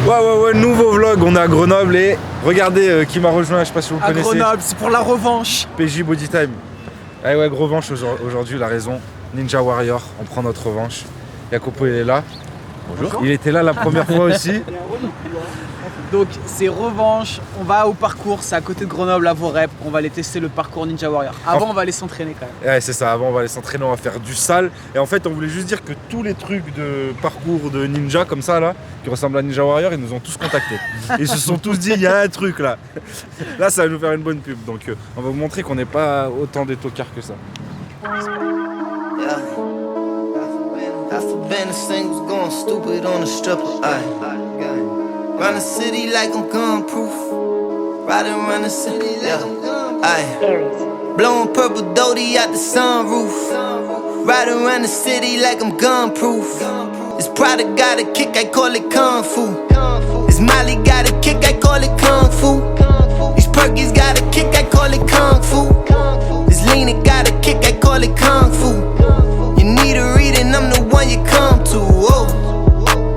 Ouais, nouveau vlog, on est à Grenoble et regardez qui m'a rejoint, je sais pas si vous le connaissez. À Grenoble, c'est pour la revanche. PJ Bodytime. Ah ouais, revanche aujourd'hui, la raison. Ninja Warrior, on prend notre revanche. Jacopo il est là. Bonjour. Il était là la première fois aussi. Donc c'est revanche, on va au parcours, c'est à côté de Grenoble à Vorep, on va aller tester le parcours Ninja Warrior. Avant on va aller s'entraîner quand même. Ouais c'est ça, avant on va aller s'entraîner, on va faire du sale. Et en fait on voulait juste dire que tous les trucs de parcours de ninja comme ça là, qui ressemblent à Ninja Warrior, ils nous ont tous contactés. Ils se sont tous dit il y a un truc là. Là ça va nous faire une bonne pub. Donc on va vous montrer qu'on n'est pas autant des tocards que ça. Run the city like I'm gun-proof. Riding around the city like I'm gun-proof. Aye. Blowing purple Doty out the sunroof. Riding around the city like I'm gun-proof. This Prada got a kick, I call it Kung Fu. This Molly got a kick, I call it Kung Fu. These Perkies got a kick, I call it Kung Fu. This Lena got a kick, I call it Kung Fu. You need a reading, I'm the one you come to. Oh.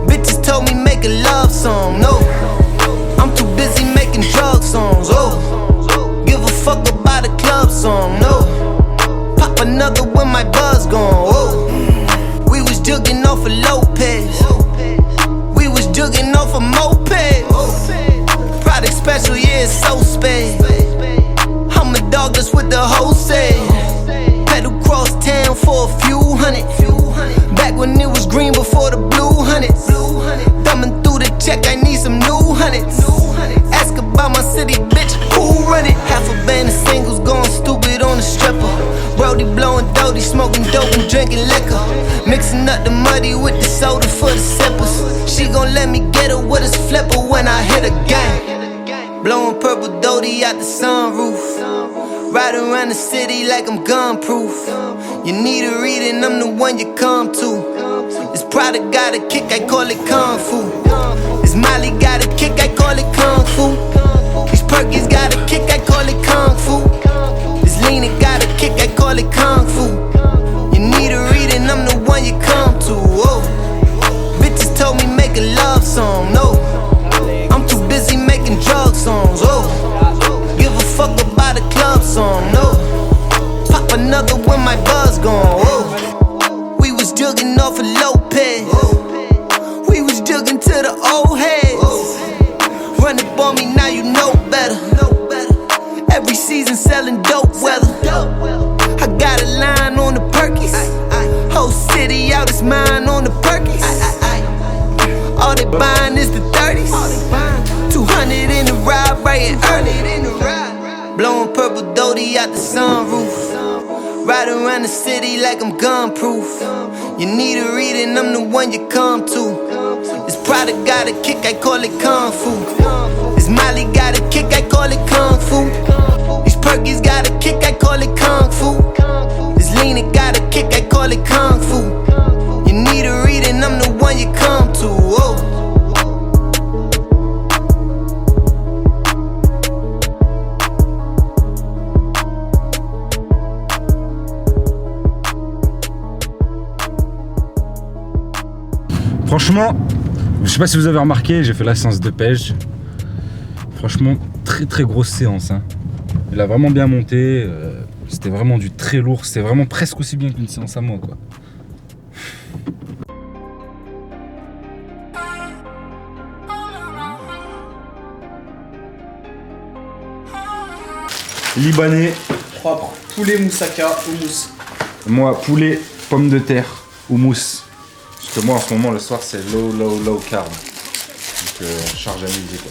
Bitches told me make a love song, no. I'm too busy making drug songs, oh. Give a fuck about a club song, no. Pop another when my buzz gone, oh. We was jugging off of Lopez. We was jugging off of moped. Product special, yeah, it's so spade. I'm a dog that's with the wholesale. Pedal cross town for a few hundred. Back when it was green before the blue hundreds. Thumbing through the check, I need some new hundreds. Ask about my city, bitch, who run it? Half a band of singles going stupid on the stripper. Brody blowing doty, smoking dope and drinking liquor. Mixing up the muddy with the soda for the sippers. She gon' let me get her with a flipper when I hit a gang. Blowing purple doty out the sunroof. Riding around the city like I'm gun-proof. You need a reading, I'm the one you come to. This Prada got a kick, I call it Kung Fu. This Molly got a kick, I call it Kung Fu. These Perkies got a kick, I call it Kung Fu. This Lena got a kick, I call it Kung Fu. You need a reading, I'm the one you come to. Oh. Bitches told me make a love song, no. I'm too busy making drug songs, oh. Give a fuck about a club song, no. Pop another when my buzz gone, oh. We was jugging off of Lopez. We was jugging to the old heads. Run it for me, now you know better. Every season selling dope weather. I got a line on the Perkies. Whole city out is mine on the Perkies. All they buying is the 30s. 200 in the ride, right and early. Blowing purple doty out the sunroof. Riding around the city like I'm gun-proof. You need a reading, I'm the one you come to. This Prada got a kick, I call it Kung Fu. This Molly got a kick, I call it Kung Fu. These Perkies got a kick, I call it Kung Fu. This Lena got a kick, I call it Kung Fu. You need a reading, I'm the one you come to. Oh. Franchement, je sais pas si vous avez remarqué, j'ai fait la séance de pêche. Franchement, très grosse séance. Hein. Il a vraiment bien monté. C'était vraiment du très lourd. C'était vraiment presque aussi bien qu'une séance à moi, quoi. Libanais. Propre, poulet moussaka ou mousse. Moi, poulet, pommes de terre ou mousse. Parce que moi, en ce moment, le soir, c'est low carb. Donc, charge à midi, quoi.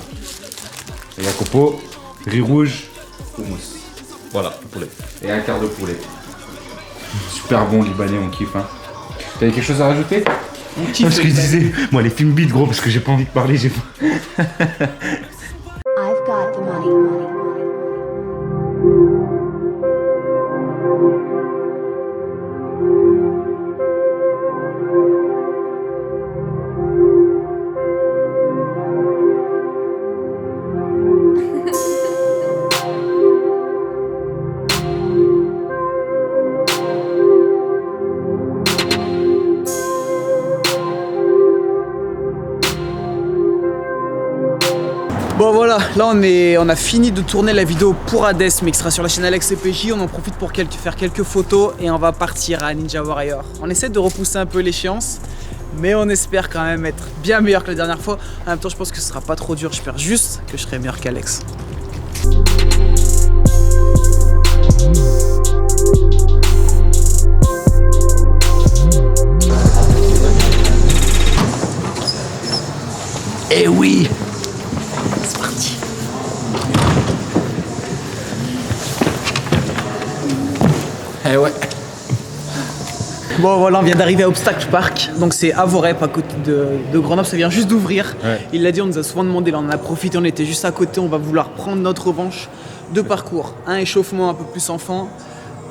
Et Jacopo, riz rouge ou mousse. Voilà, le poulet. Et un quart de poulet. Super bon, libanais, on kiffe. Hein. T'avais quelque chose à rajouter? On kiffe. Parce que je disais, moi, les films beat, gros, parce que j'ai pas envie de parler, j'ai pas. I've got the money. Bon voilà, là on a fini de tourner la vidéo pour Hades mais qui sera sur la chaîne Alex CPJ. On en profite pour faire quelques photos et on va partir à Ninja Warrior. On essaie de repousser un peu l'échéance, mais on espère quand même être bien meilleur que la dernière fois. En même temps je pense que ce sera pas trop dur, j'espère juste que je serai meilleur qu'Alex. Eh oui, c'est parti. Eh ouais. Bon voilà, on vient d'arriver à Obstacle Park, donc c'est à Vorep, à côté de Grenoble, ça vient juste d'ouvrir. Ouais. Il l'a dit, on nous a souvent demandé, là on en a profité, on était juste à côté, on va vouloir prendre notre revanche de parcours. Un échauffement un peu plus enfant,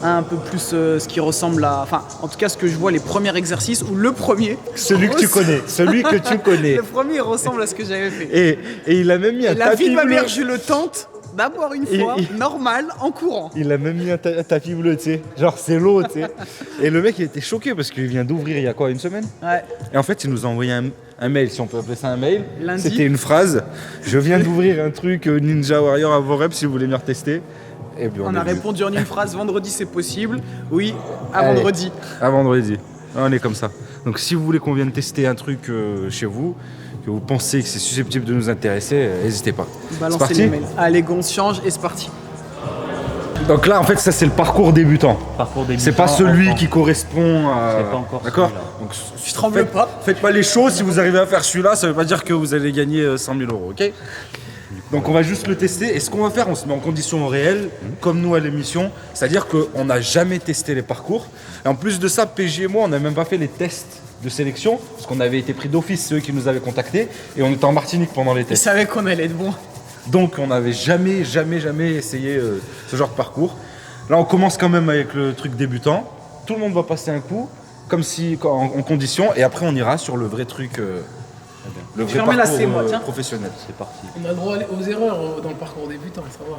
un peu plus ce qui ressemble à... Enfin, en tout cas, ce que je vois, les premiers exercices, ou le premier... Celui que tu connais, celui que tu connais. Le premier ressemble à ce que j'avais fait. Et il a même mis un La vie tapis de ma bleu. mère, je le tente d'abord une fois, normal, en courant. Il a même mis un tapis bleu, tu sais. Genre, c'est l'eau, tu sais. Et le mec, il était choqué parce qu'il vient d'ouvrir il y a quoi, une semaine? Ouais. Et en fait, il nous a envoyé un mail, si on peut appeler ça un mail. Lundi. C'était une phrase. Je viens d'ouvrir un truc Ninja Warrior à Vorep si vous voulez venir tester. Et puis On a répondu en une phrase, vendredi c'est possible. Oui, à Allez. vendredi. À vendredi. On est comme ça. Donc si vous voulez qu'on vienne tester un truc chez vous, que vous pensez que c'est susceptible de nous intéresser, n'hésitez pas. C'est Balancez parti. les mails. Allez, go, on se change et c'est parti. Donc là, en fait, ça c'est le parcours débutant. Parcours débutant. C'est pas celui enfant. qui correspond à. C'est pas encore D'accord. celui-là. Donc Je tremble pas. Faites pas les choses. Si vous arrivez à faire celui-là, ça veut pas dire que vous allez gagner 100 000 €, ok? Donc on va juste le tester. Et ce qu'on va faire, on se met en condition réelle, comme nous à l'émission. C'est-à-dire qu'on n'a jamais testé les parcours. Et en plus de ça, PJ et moi, on n'a même pas fait les tests de sélection, parce qu'on avait été pris d'office, ceux qui nous avaient contactés, et on était en Martinique pendant les Ils tests. savaient qu'on allait être bon. Donc on n'avait jamais essayé ce genre de parcours. Là on commence quand même avec le truc débutant. Tout le monde va passer un coup, comme si en condition, et après on ira sur le vrai truc, le vrai fermer la parcours C, moi, tiens. professionnel. C'est parti. On a le droit aux erreurs dans le parcours débutant, ça va.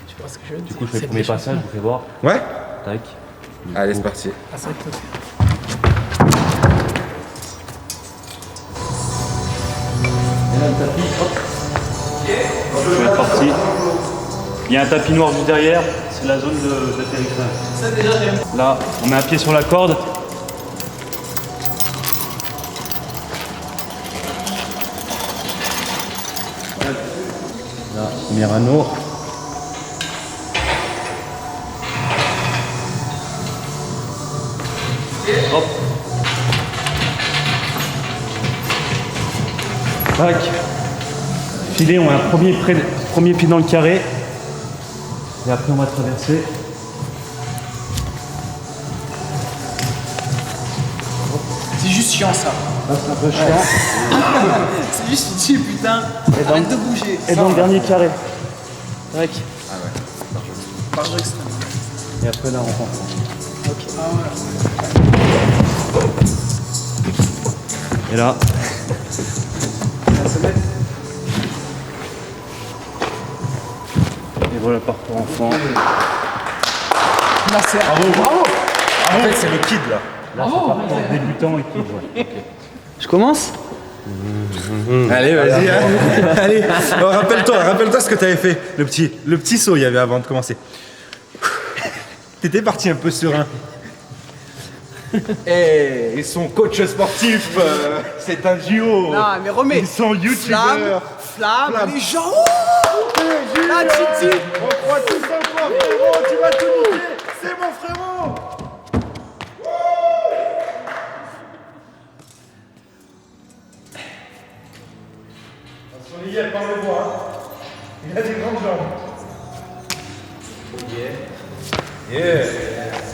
Tu vois ce que je veux dire. Du coup, je fais le premier passage, je vous fais voir. Ouais. Tac. Allez, c'est parti. Ah, c'est vrai que toi, Et là, le tapis, hop. Je vais être parti. Il y a un tapis noir juste derrière, c'est la zone d'atterrissage. Ça déjà j'aime. Là, on met un pied sur la corde. Là, premier anneau. Hop. Tac. Filet, on a un premier pied dans le carré. Et après, on va traverser. C'est juste chiant ça. Là, c'est un peu chiant. C'est juste tu dis putain, arrête de bouger. Et dans le dernier carré. Tac. Marge extrême. Et après, là, on rentre. Ok. Ah ouais. Et là, Ça se met. et voilà le parcours enfant. Là c'est. Bravo. En fait c'est le kid là. Là, c'est parcours débutant et qui joue. Je commence. Allez, vas-y. Hein. Allez. Oh, rappelle-toi ce que t'avais fait, le petit saut il y avait avant de commencer. T'étais parti un peu serein. Et son coach sportif, c'est un duo. Non mais remets. Ils sont youtubeurs. Flamme, Flamme. les gens. Là Titi. On croit tous en toi, frérot. Tu vas tout niquer. C'est mon frérot. Son Miguel, parlez-moi. Il a des grandes jambes. Yeah.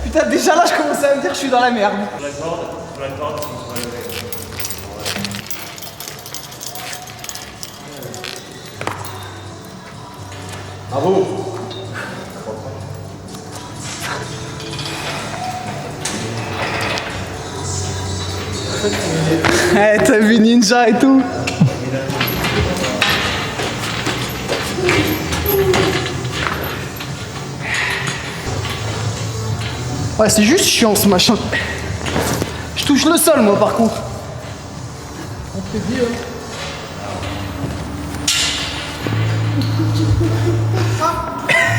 Putain déjà là je commence à me dire que je suis dans la merde. Bravo. Eh t'as vu Ninja et tout. Ouais c'est juste chiant ce machin. Je touche le sol moi par contre. on te dit,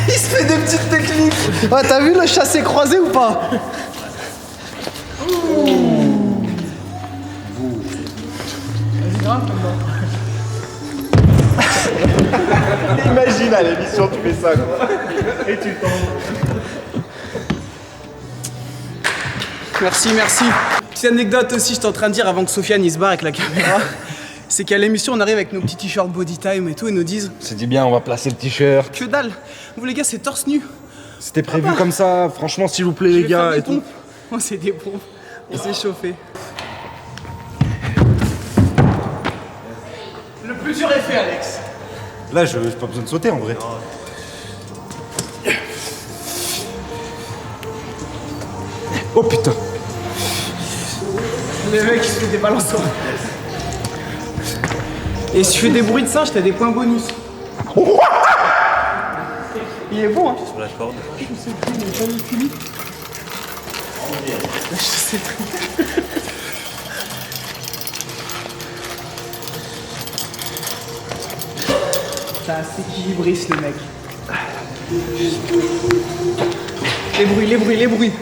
Il se fait des petites techniques. Ouais, t'as vu le chassé croisé ou pas? Vas-y, grimpe maintenant. Imagine à l'émission, tu fais ça quoi. Et tu tombes. Merci, merci. Petite anecdote aussi, j'étais en train de dire avant que Sofiane il se barre avec la caméra. C'est qu'à l'émission, on arrive avec nos petits t-shirts body time et tout, et nous disent On s'est dit bien, on va placer le t-shirt. que dalle. Vous les gars, c'est torse nu. C'était prévu comme ça, franchement, s'il vous plaît, les Je vais faire gars. des Et tout. pompes. Oh, c'est des pompes. On s'est chauffé. Le plus dur est fait, Alex. Là, j'ai pas besoin de sauter en vrai. Oh putain. Le mec, il se fait des balançoires. Et si tu fais des bruits de singe, t'as des points bonus. Il est bon, hein. Sur la corde. Je sais plus. C'est assez équilibriste, le mec. Les bruits, les bruits, les bruits.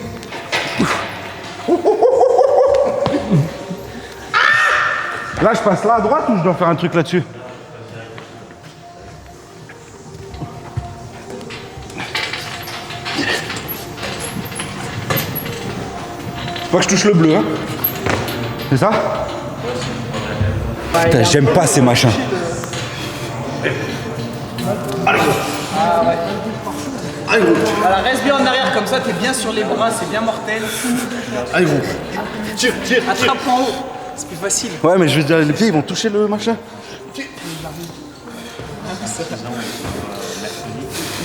Là, je passe là à droite ou je dois faire un truc là-dessus? Faut que je touche le bleu, hein? C'est ça? Putain, j'aime pas ces machins. Voilà, reste bien en arrière, comme ça t'es bien sur les bras, c'est bien mortel. Allez, gros. Tire. Attrape en haut, c'est plus facile. Ouais, mais je veux dire, les pieds, ils vont toucher le machin. Vous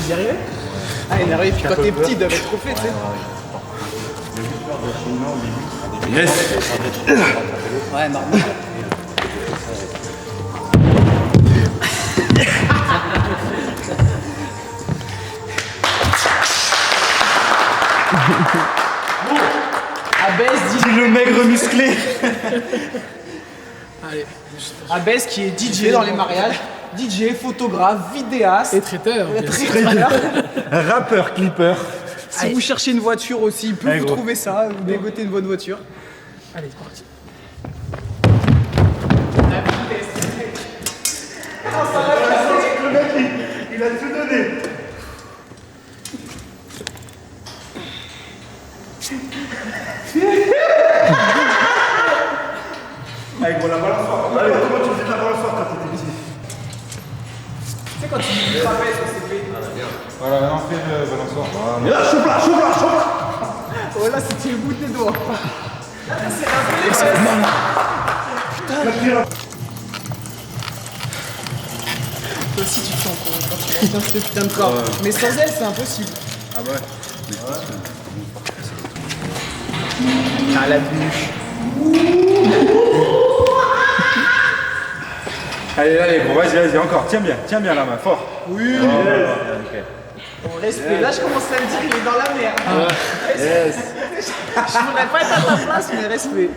y arrivez? Ah, il est arrivé, puis quand t'es petit, il doit être trop fait, tu sais. Yes. Ouais, normal. Abès dit Le maigre musclé. Allez. Abès qui est DJ dans les mariages, DJ, photographe, vidéaste, Et traiteur. bien sûr. traiteur. Rappeur, clipper. Si vous cherchez une voiture aussi, il peut Allez, vous gros. trouver ça, vous négociez une bonne voiture. Allez, c'est parti. Il a tout donné. Allez, gros, la balançoire. Allez, comment tu faisais de la balançoire quand t'étais petit? Tu sais quand tu dis trapèze, c'est fait. Voilà, maintenant fais le balançoire. Oh là, c'était le bout des doigts. Toi aussi, tu te sens con quand tu tiens ce putain de corps. Mais sans elle, c'est impossible. Ah ouais. Ah, la bûche. Allez, gros, vas-y, encore. Tiens bien la main, fort. Oui. Bon, respect. Là, je commence à me dire qu'il est dans la merde. Yes. Je voudrais pas être à ta place, mais respect.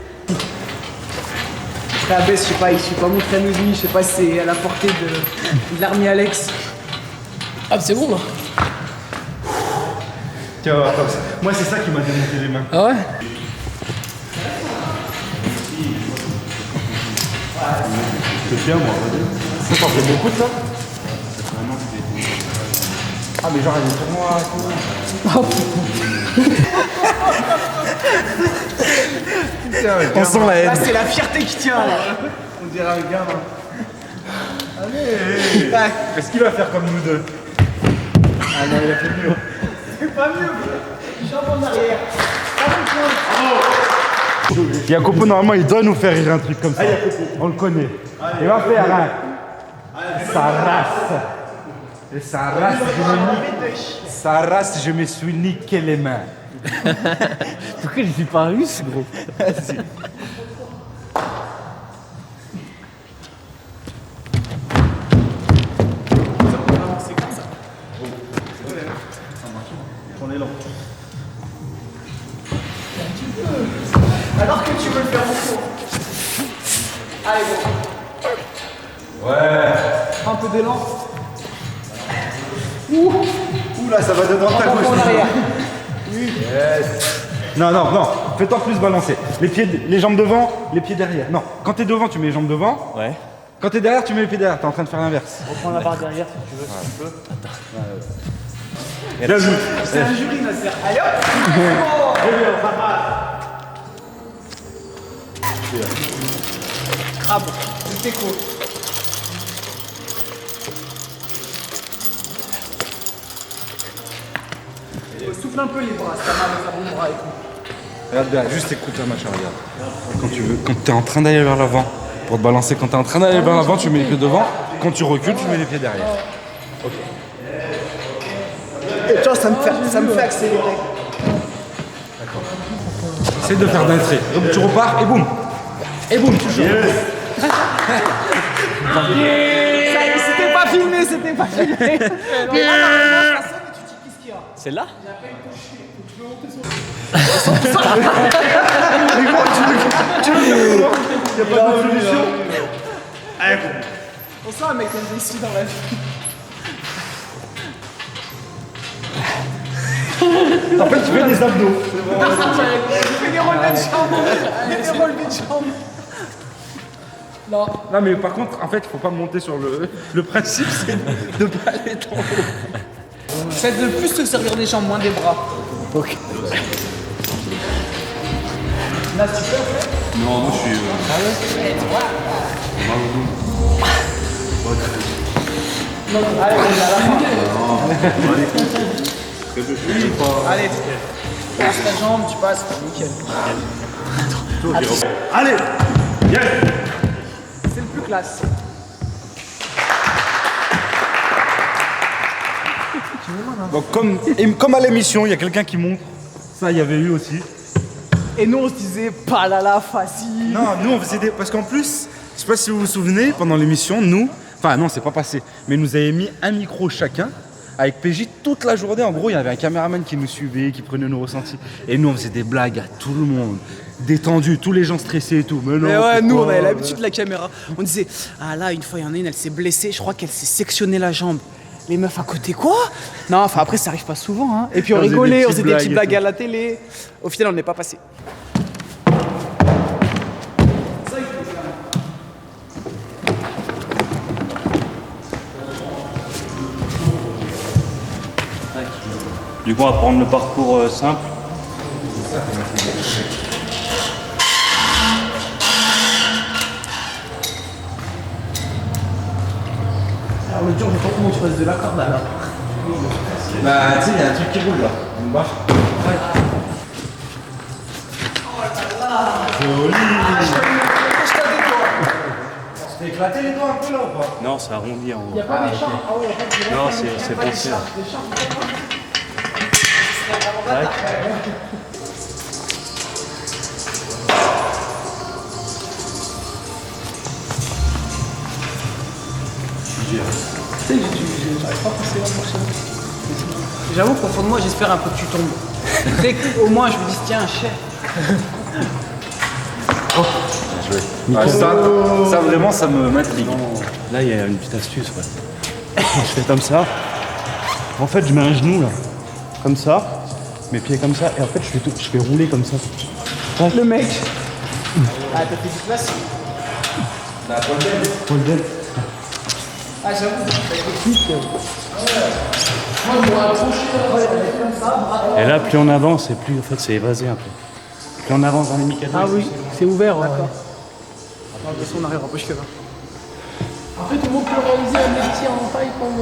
Après, Abès, je sais pas, il suit pas mon train je sais pas si c'est à la portée de l'armée Alex. Ah, c'est bon là. Tiens, attends, moi c'est ça qui m'a démonté les mains. Ah ouais? C'est bien, moi, vas-y. Ça t'en fait beaucoup de ça? Ah, mais genre, il est pour moi. On sent la Là, haine. c'est la fierté qui tient, là. On dirait un gars. Allez. Ouais. Qu'est-ce qu'il va faire comme nous deux? Ah non, il a fait mieux. C'est pas mieux, bro. Jambe en arrière. Jacopo, normalement, il doit nous faire rire un truc comme ça. On le connaît. Il va faire un. Sa race. Et sa race, je me suis niqué les mains. Pourquoi je suis pas russe, gros? Vas-y. Alors que tu veux le faire en cours. Allez, bon. Ouais. Un peu d'élan. Oula, ça va de droite à gauche. Yes. Non, non, non. Fais-toi plus balancer. Les jambes devant, les pieds derrière. Non, quand t'es devant, tu mets les jambes devant. Ouais. Quand t'es derrière, tu mets les pieds derrière. T'es en train de faire l'inverse. Reprends la barre derrière si tu veux, si tu peux. Bien joué. C'est un jury, Nasser. Allez hop. Crabe, c'est écho. Souffle un peu les bras, ça va avec un bon bras et tout. Regarde bien, juste écoute un machin, regarde. Quand t'es en train d'aller vers l'avant, pour te balancer, quand t'es en train d'aller vers l'avant, tu mets les pieds devant. Quand tu recules, tu mets les pieds derrière. Et tu vois, ça me fait accélérer. Essaye de faire d'un trait. Donc tu repars et boum. Et boum, toujours. C'était pas filmé, c'était pas filmé. C'est là? On sent un mec qui est déçu dans la vie. En fait, tu fais des abdos. Il fait des relevés de jambes. Il fait des relevés de jambes. Non. Non, mais par contre, en fait, faut pas monter sur le principe, c'est de pas aller trop haut. Faites de plus te servir des jambes, moins des bras. Ok. Là, tu peux en fait. Non, moi je suis. Allez, on est à la fin. Allez, tu passes ta jambe, tu passes, nickel. Allez. C'est le plus classe. Donc, comme à l'émission, il y a quelqu'un qui montre. Ça, il y avait eu aussi. Et nous, on se disait, pas là là, facile. Non, nous, on faisait des. Parce qu'en plus, je sais pas si vous vous souvenez, pendant l'émission, nous. Enfin, non, c'est pas passé. Mais nous avait mis un micro chacun. Avec PJ toute la journée, en gros, il y avait un caméraman qui nous suivait, qui prenait nos ressentis. Et nous, on faisait des blagues à tout le monde. Détendu, tous les gens stressés et tout. Mais non, Mais ouais, nous, pourquoi on avait l'habitude de la caméra. On disait, ah là, une fois, il y en a une, elle s'est blessée, je crois qu'elle s'est sectionnée la jambe. Les meufs à côté, quoi? Non, enfin, après, ça arrive pas souvent, hein. Et puis, on On faisait rigolait, des on faisait des petites petites blagues blagues à la télé. Au final, on n'est pas passé. Du coup, on va prendre le parcours simple. Alors, le dur, je sais pas comment tu fasses de la corde, là. Bah, tu sais, il y a un truc qui roule là. Une barre. Tu t'es éclaté les doigts un peu là ou pas? Non, c'est arrondi en haut. Il n'y a pas des champs. Ah ouais, en fait, Non, c'est pensé. Là. J'avoue qu'au fond de moi, j'espère un peu que tu tombes. Tu sais qu'au moins, je me dis, tiens, chef. Ouais, ça vraiment, ça me m'intrigue. Là, il y a une petite astuce. Ouais. Je fais comme ça. En fait, je mets un genou là. Comme ça. Mes pieds comme ça. Et en fait, je fais rouler comme ça. Le mec. Ah, t'as fait du classique. Paul Del. Ah, j'avoue, la technique. Moi, je m'aurais accroché comme ça, bras. Et là, plus on avance, et plus en fait, c'est évasé un peu. Plus on avance dans les Mikado. Ah oui, c'est ouvert. D'accord. De toute façon, on n'arrivera pas jusque là. En fait, tout le monde peut réaliser un métier en taille comme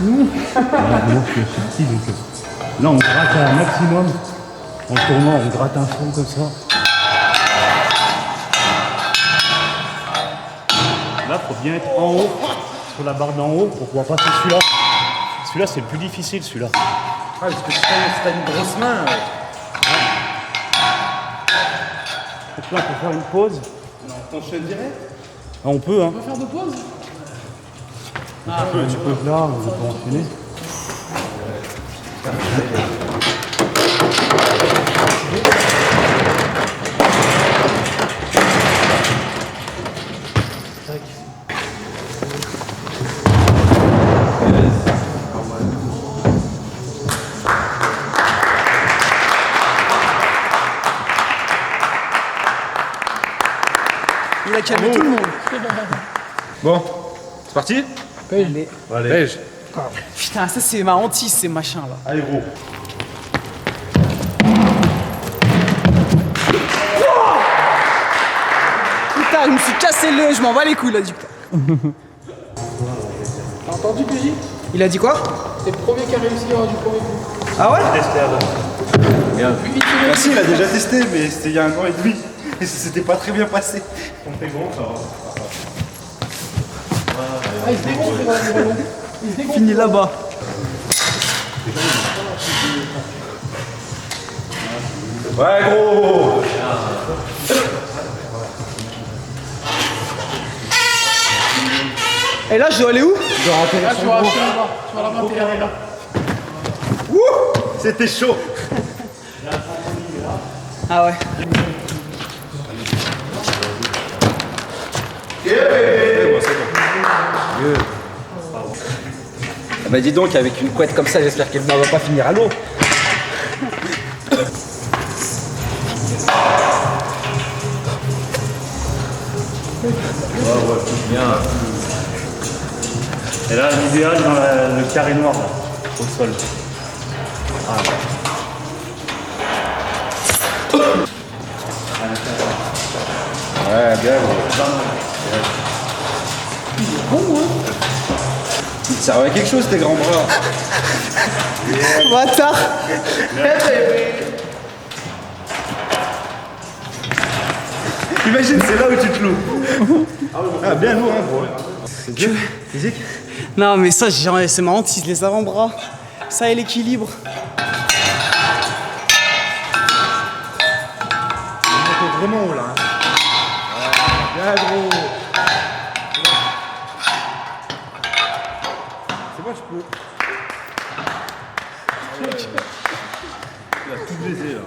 nous. Voilà, moi, je suis petit, donc là, on gratte à un maximum. En tournant, on gratte un fond comme ça. Là, il faut bien être en haut, sur la barre d'en haut, pour pouvoir passer celui-là. Celui-là, c'est le plus difficile, celui-là. Ah, parce que si t'as une grosse main. Donc là, on peut faire une pause. T'enchaînes direct. Ah, on peut, hein. On peut faire de pause. Tu peux, là, on peut enchaîner. a calmé tout le monde. Bon, c'est parti? Allez. Beige. Putain, ça c'est ma hantise, ces machins là. Allez, gros. Putain, je me suis cassé le, je m'en bats les couilles là du coup. T'as entendu, PJ? Il a dit quoi? C'est le premier qui a réussi du premier coup. Ah ouais? Plus vite que Bah si, il a déjà testé, mais c'était il y a 1 an et demi. Et ça s'était pas très bien passé. On fait bon, ça va. Ah, il se dégonfle, les ballons. Il se dégonfle. Fini là-bas. Ouais, gros. Et là, je dois aller où? Là, tu vas la main terre là. C'était chaud. Ah ouais. Bah dis donc, avec une couette comme ça, j'espère qu'elle ne va pas finir à l'eau. Et là, l'idéal dans le carré noir, là, au sol. Ouais, bien. Il te servait à quelque chose, tes grands bras. Bâtard. Imagine, c'est là où tu te loues. Ah, bien lourd, hein, gros. C'est dur. Physique. Non mais ça, c'est ma hantise, les avant-bras. Ça et l'équilibre. On est vraiment haut, là. Hein. Bien gros. C'est bon, je peux. Il a tout baisé, là.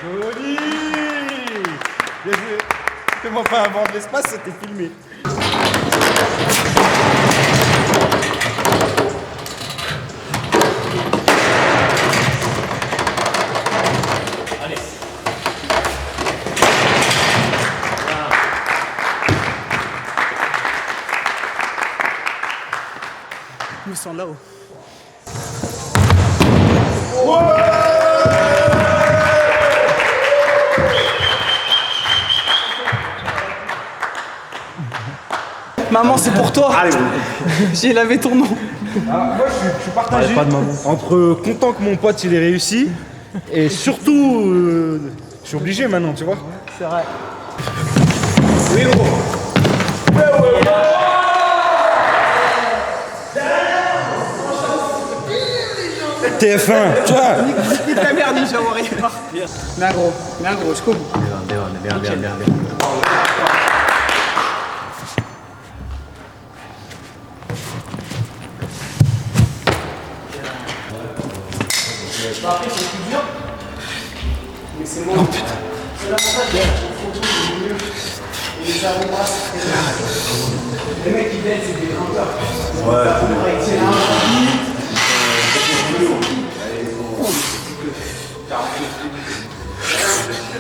Joli! Bien joué! Comment pas avant de l'espace, c'était filmé. Je me sens là-haut. Maman, c'est pour toi. Allez, J'ai lavé ton nom. moi, je suis partagé entre content que mon pote il ait réussi et surtout, je suis obligé maintenant, tu vois. C'est vrai. Oui, gros. TF1, tu vois. Nique ta mère, Ninja Warrior. Bien gros, jusqu'au bout. Bien. Après, c'est plus dur. Mais c'est moins. Oh putain. C'est l'avantage de la photo du milieu. Et les avant-bras, c'est très bien. Les mecs qui bêtent, c'est des grimpeurs. Ouais, c'est un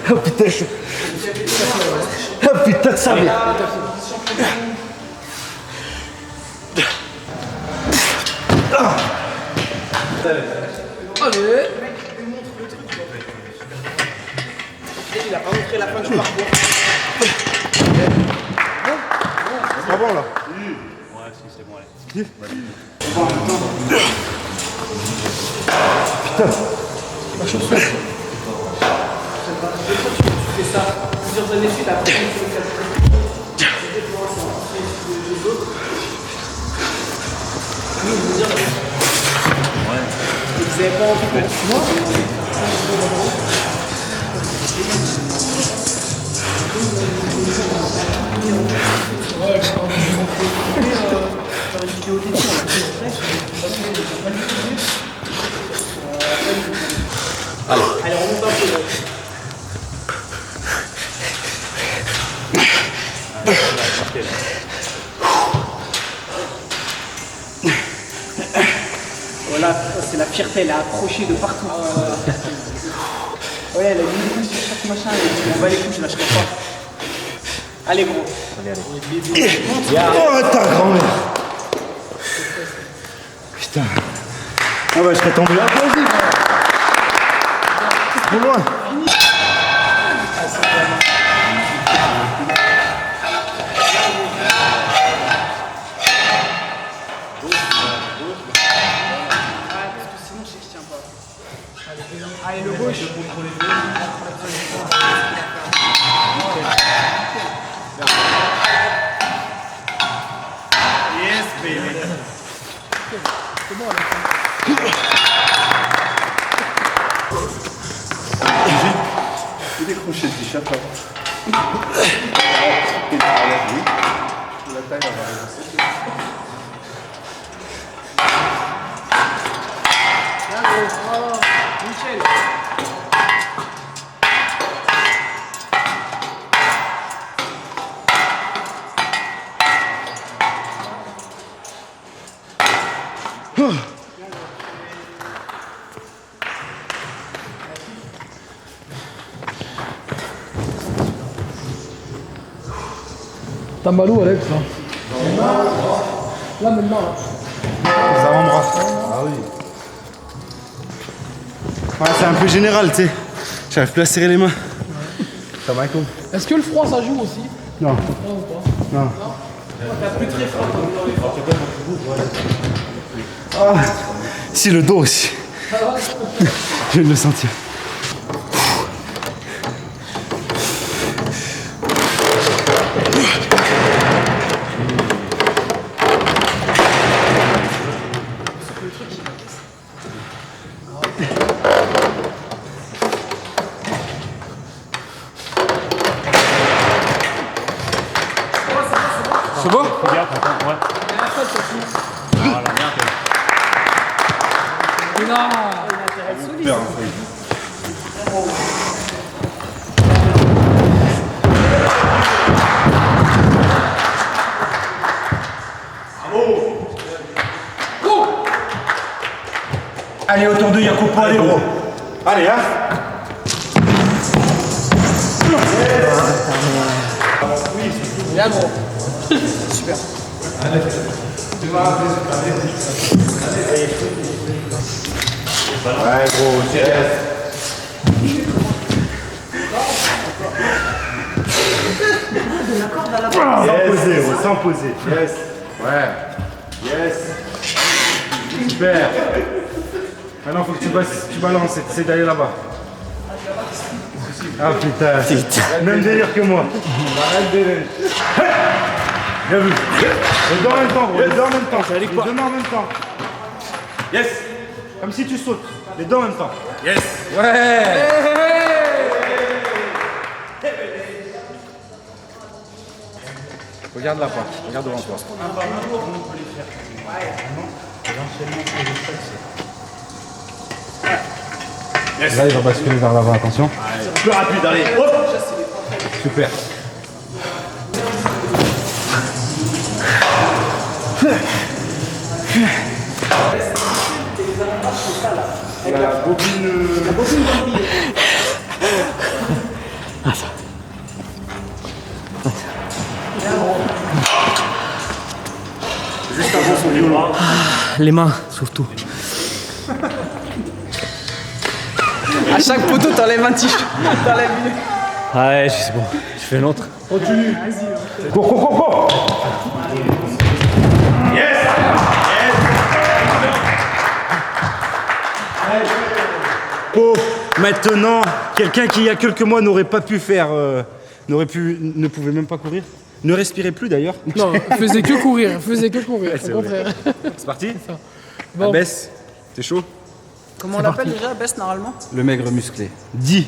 Oh putain, oh putain de ça, mais. Allez. Il a pas montré la fin du parcours. C'est pas bon là. Ouais, si, c'est bon, allez. Ma chaussure. Tu fais ça plusieurs années de suite après tu le casses. Les autres. Vous avez pas envie de moi? Allez, remonte un peu. Elle a accroché de partout. Ouais, elle a mis des coups sur chaque machin. Et on va les coups, je lâcherai pas. Allez, gros. Oh, ta grand-mère. Putain. Ah ouais, je serais tombé là. Vas-y. Trop loin. Allez, le gauche. Yes, baby. C'est bon, là. J'ai décroché le t-shirt là. Michel. T'as mal où, Alex, là? Là, maintenant, là. Les avant-bras. Ah oui. Ouais, c'est un peu général, tu sais. J'arrive plus à serrer les mains. Ça va, con. Est-ce que le froid, ça joue aussi? Non. Non ou pas? Non. Ah, si, le dos aussi. Je viens de le sentir. C'est bon? Regarde, attends, ouais. Voilà, bien fait. Mais non! Allez, autour de Jacopo, allez, gros. Allez, hein. Bien, gros. Super. Ouais, gros, yes. Sans poser, gros, sans poser. Yes. Ouais. Yes. Super. Maintenant, faut que tu balances et tu essaies d'aller là-bas. Ah putain, même délire que moi. Arrête de délire. Bien vu. Les deux en même temps, gros. Les deux en même temps. Les deux mains en même temps. Yes. Comme si tu sautes. Les deux en même temps. Yes. Ouais. Regarde là-bas. Regarde devant toi. Yes. Là, il va basculer vers l'avant. Attention. Plus rapide, allez. Hop. Super. La bobine. Juste avant son violon. Les mains, surtout. À chaque poteau, t'enlèves un t-shirt. T'enlèves une. Ouais, c'est bon. Je fais l'autre. Continue. Cours, cours, cours, cours. Yes. Oh, maintenant, quelqu'un qui il y a quelques mois n'aurait pas pu faire, ne pouvait même pas courir, ne respirait plus d'ailleurs. Non, faisait que courir, c'est au vrai. contraire. C'est parti. Bon. Abbesse, t'es chaud? Comment on l'appelle déjà, Bess, normalement? Le maigre musclé. Dis.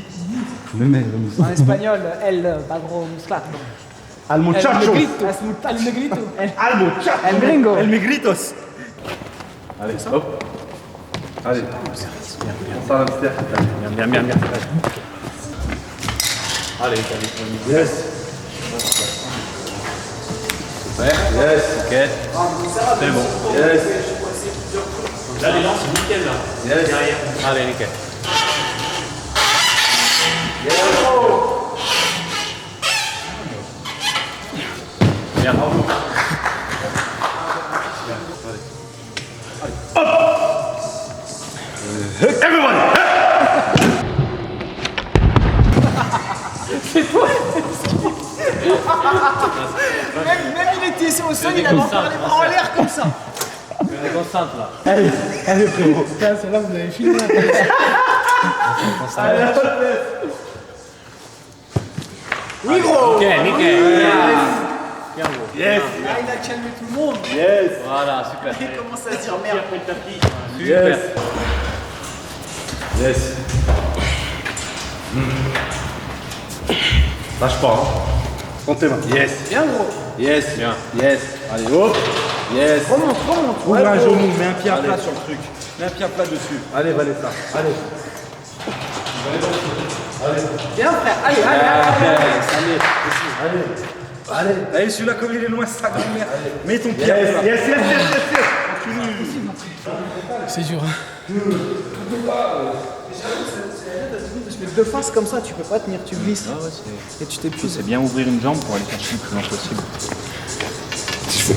Le maigre musclé. En espagnol, el bagro musclato. Al muchacho. El negrito. Al muchacho. El gringo. El migritos. Allez, hop. Allez. On sort l'hamster. Bien. Allez, yes. Super. Yes. Ok. C'est bon. Yes. Là, l'élan, c'est nickel, là. Derrière. Allez, nickel. Bien, bravo. Même il était au sol, il avait encore les bras en l'air comme ça. On est concentre, là. Allez, frérot. Putain, celle-là, vous avez filmé. Oui, gros. Ok, nickel. Bien, gros. Yes. Là, il a calmé tout le monde. Yes. Voilà, super. Il commence à se dire merde. Après le tapis. Super. Yes. Lâche pas. Hein. Prends tes mains. Yes. Bien, gros. Yes. Bien. Yes. Allez, hop. Yes. Remonte. Ouvre Ouais, un gros. genou, mets un pied à plat sur le truc. Mets un pied à plat dessus. Allez, Valetta. Allez. Bien, frère. Allez. Allez, celui-là, comme il est loin, c'est sa grand-mère. Mets ton pied à plat. Yes. C'est dur, hein. Parce que de face comme ça, tu peux pas tenir, tu glisses. Et tu t'épuises. C'est bien ouvrir une jambe pour aller chercher le plus loin possible.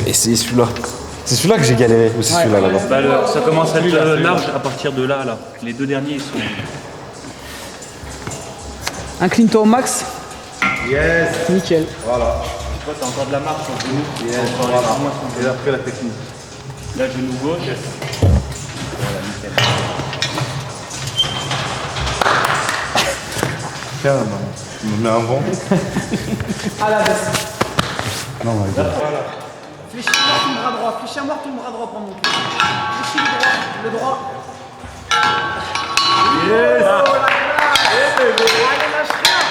Essayez celui-là. C'est celui-là que j'ai galéré, ou c'est celui-là là-bas. Bah, ça commence à être large à partir de là, là. Les deux derniers, ils sont... Incline-toi au max. Yes. Nickel. Voilà. Toi, t'as encore de la marche sur le genou. Yes. Voilà. Et après, la technique. Là, genou gauche. Voilà, nickel. Tiens, tu me mets un vent. À la baisse. Non, ouais. Fléchis-moi ton bras droit. Fléchis-moi ton bras droit pendant que. Fléchis le droit. Yes. Oh là là. Allez, lâche rien.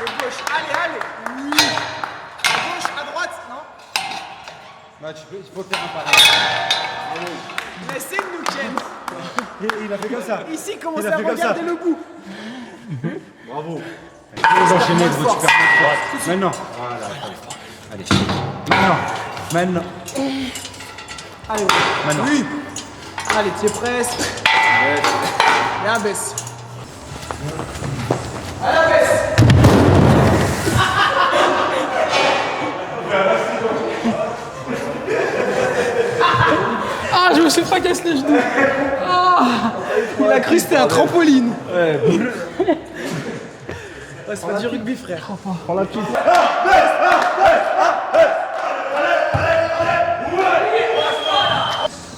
Le gauche. Allez. Oui. À gauche, à droite, non? Bah, il faut faire un pareil. Laissez nous Ken. Il a fait comme ça. Ici, commencez Il a à fait comme regarder ça. le bout. Bravo. Les enchaîner de votre super force. Maintenant. Voilà. Allez. Maintenant. Allez, Maintenant. oui. Allez, tu es presque. Et un baisse. À la baisse. Ah, je me suis fracassé les genoux. Il a cru que c'était un trampoline. Ouais, c'est pas du rugby, frère. Prends la petite.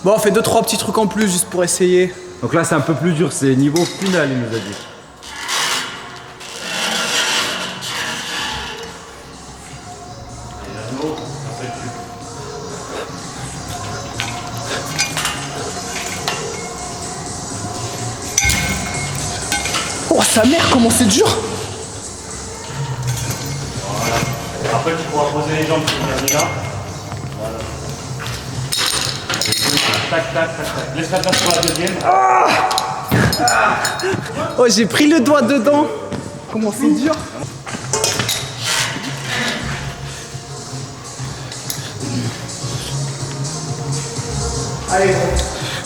Bon, on fait 2-3 petits trucs en plus juste pour essayer. Donc là, c'est un peu plus dur, c'est niveau final, il nous a dit. Oh, sa mère, comment c'est dur. Après, tu pourras poser les jambes sur le là. Voilà. Tac, tac, tac, tac. Laisse la place pour la deuxième. Oh, j'ai pris le doigt dedans. Comment c'est dur. Allez,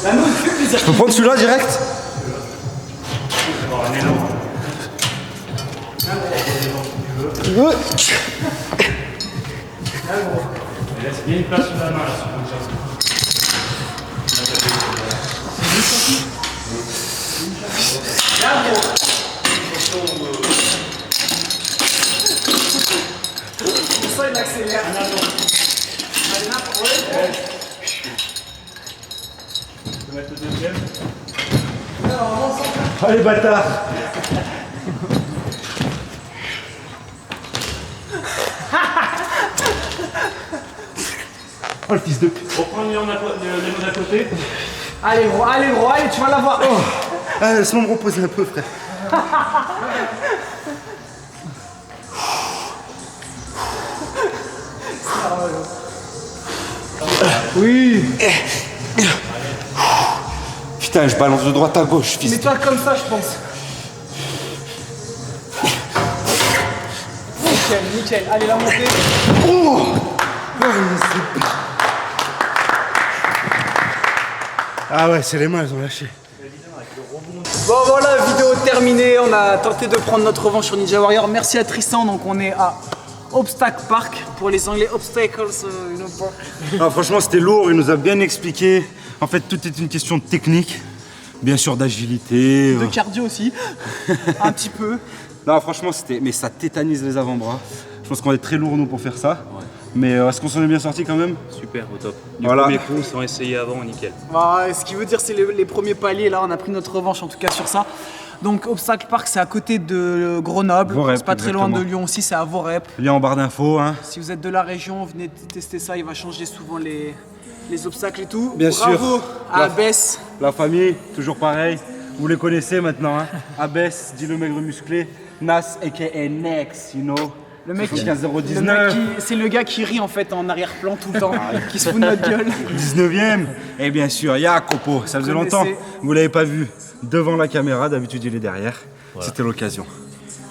la nous fait plaisir. Je peux prendre celui-là direct? Un élan. Laisse bien une place sur la main là, sur le jab. Ça, il accélère. Allez, n'importe quoi. Tu peux mettre le deuxième. Allez, bâtard. Oh, le fils de pute. Reprends les mains d'à côté. Allez, gros, allez, tu vas l'avoir. Oh. Ah, laisse-moi me reposer un peu, frère. Oui. Putain, je balance de droite à gauche, fils. Mets-toi comme ça, je pense. Nickel. Allez, la montée. Ah ouais, c'est les mains, elles ont lâché. Bon voilà, vidéo terminée, on a tenté de prendre notre revanche sur Ninja Warrior. Merci à Tristan, donc on est à Obstacle Park, pour les Anglais, Obstacles, park. Ah, franchement, c'était lourd, il nous a bien expliqué. En fait, tout est une question de technique, bien sûr d'agilité. De cardio aussi, un petit peu. Non, franchement, mais ça tétanise les avant-bras. Je pense qu'on est très lourd, nous, pour faire ça. Ouais. Mais est-ce qu'on s'en est bien sorti quand même? Super, au top. Du voilà. premier coup, sans essayer avant, nickel. Bah, ce qui veut dire, c'est les premiers paliers. Là, on a pris notre revanche, en tout cas, sur ça. Donc, Obstacle Park, c'est à côté de Grenoble. C'est pas très loin de Lyon aussi, c'est à Vorep. Lien en barre d'infos. Hein. Si vous êtes de la région, venez tester ça. Il va changer souvent les obstacles et tout. Bien sûr. Bravo à Abès. La famille, toujours pareil. Vous les connaissez maintenant. Hein. Abès, dit le maigre musclé. Nas, a.k.a. Nex, you know. Le mec, 15,019. C'est le gars qui rit en fait en arrière-plan tout le temps, qui se fout de notre gueule. 19ème. Et bien sûr, Jacopo, ça faisait longtemps. Vous l'avez pas vu devant la caméra, d'habitude il est derrière. Voilà. C'était l'occasion.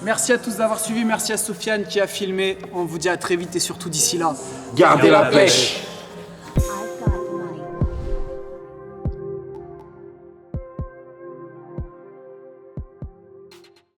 Merci à tous d'avoir suivi, merci à Sofiane qui a filmé. On vous dit à très vite et surtout d'ici là, gardez la pêche.